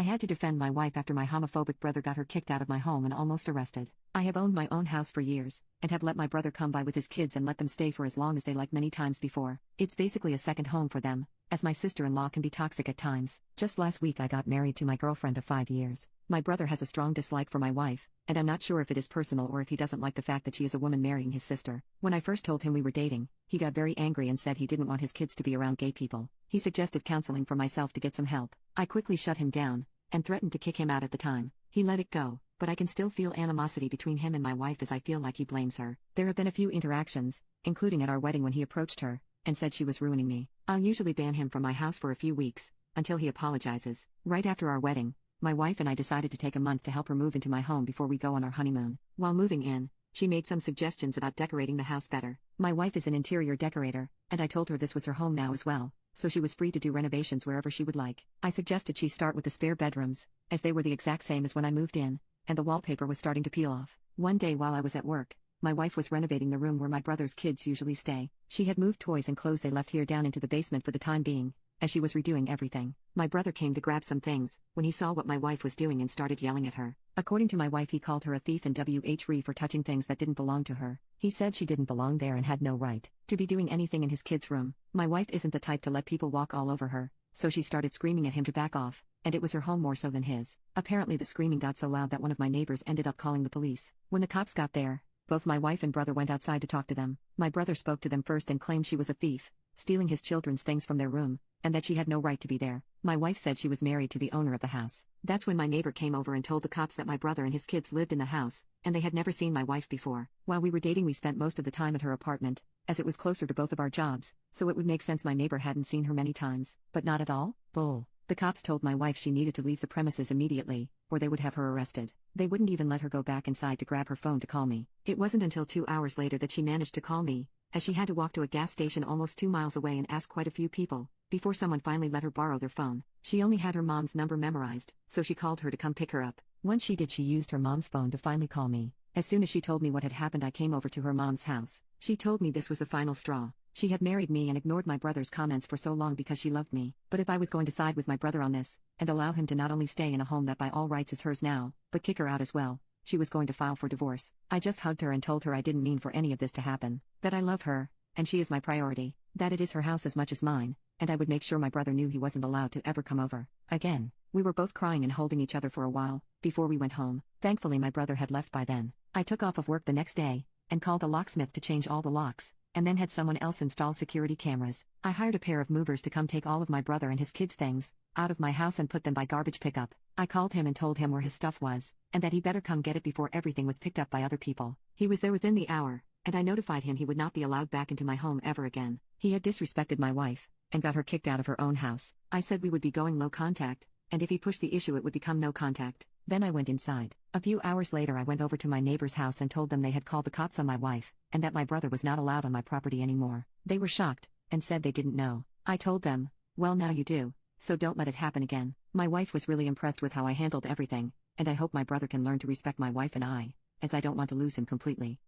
I had to defend my wife after my homophobic brother got her kicked out of my home and almost arrested. I have owned my own house for years, and have let my brother come by with his kids and let them stay for as long as they like many times before. It's basically a second home for them, as my sister-in-law can be toxic at times. Just last week I got married to my girlfriend of 5 years. My brother has a strong dislike for my wife, and I'm not sure if it is personal or if he doesn't like the fact that she is a woman marrying his sister. When I first told him we were dating, he got very angry and said he didn't want his kids to be around gay people. He suggested counseling for myself to get some help. I quickly shut him down, and threatened to kick him out at the time. He let it go, but I can still feel animosity between him and my wife as I feel like he blames her. There have been a few interactions, including at our wedding when he approached her, and said she was ruining me. I'll usually ban him from my house for a few weeks, until he apologizes. Right after our wedding, my wife and I decided to take a month to help her move into my home before we go on our honeymoon. While moving in, she made some suggestions about decorating the house better. My wife is an interior decorator, and I told her this was her home now as well, so she was free to do renovations wherever she would like. I suggested she start with the spare bedrooms, as they were the exact same as when I moved in, and the wallpaper was starting to peel off. One day while I was at work, my wife was renovating the room where my brother's kids usually stay. She had moved toys and clothes they left here down into the basement for the time being, as she was redoing everything. My brother came to grab some things, when he saw what my wife was doing and started yelling at her. According to my wife, he called her a thief and WHRE for touching things that didn't belong to her. He said she didn't belong there and had no right to be doing anything in his kids' room. My wife isn't the type to let people walk all over her, so she started screaming at him to back off, and it was her home more so than his. Apparently the screaming got so loud that one of my neighbors ended up calling the police. When the cops got there, both my wife and brother went outside to talk to them. My brother spoke to them first and claimed she was a thief, stealing his children's things from their room, and that she had no right to be there. My wife said she was married to the owner of the house. That's when my neighbor came over and told the cops that my brother and his kids lived in the house, and they had never seen my wife before. While we were dating, we spent most of the time at her apartment, as it was closer to both of our jobs, so it would make sense my neighbor hadn't seen her many times. But not at all? Bull. The cops told my wife she needed to leave the premises immediately, or they would have her arrested. They wouldn't even let her go back inside to grab her phone to call me. It wasn't until 2 hours later that she managed to call me, as she had to walk to a gas station almost 2 miles away and ask quite a few people, before someone finally let her borrow their phone. She only had her mom's number memorized, so she called her to come pick her up. Once she did, she used her mom's phone to finally call me. As soon as she told me what had happened, I came over to her mom's house. She told me this was the final straw. She had married me and ignored my brother's comments for so long because she loved me. But if I was going to side with my brother on this, and allow him to not only stay in a home that by all rights is hers now, but kick her out as well, she was going to file for divorce. I just hugged her and told her I didn't mean for any of this to happen, that I love her, and she is my priority, that it is her house as much as mine, and I would make sure my brother knew he wasn't allowed to ever come over again. We were both crying and holding each other for a while, before we went home. Thankfully my brother had left by then. I took off of work the next day, and called a locksmith to change all the locks, and then had someone else install security cameras. I hired a pair of movers to come take all of my brother and his kids' things out of my house and put them by garbage pickup. I called him and told him where his stuff was, and that he better come get it before everything was picked up by other people. He was there within the hour, and I notified him he would not be allowed back into my home ever again. He had disrespected my wife, and got her kicked out of her own house. I said we would be going low contact, and if he pushed the issue it would become no contact. Then I went inside. A few hours later I went over to my neighbor's house and told them they had called the cops on my wife, and that my brother was not allowed on my property anymore. They were shocked, and said they didn't know. I told them, well now you do, so don't let it happen again. My wife was really impressed with how I handled everything, and I hope my brother can learn to respect my wife and I, as I don't want to lose him completely.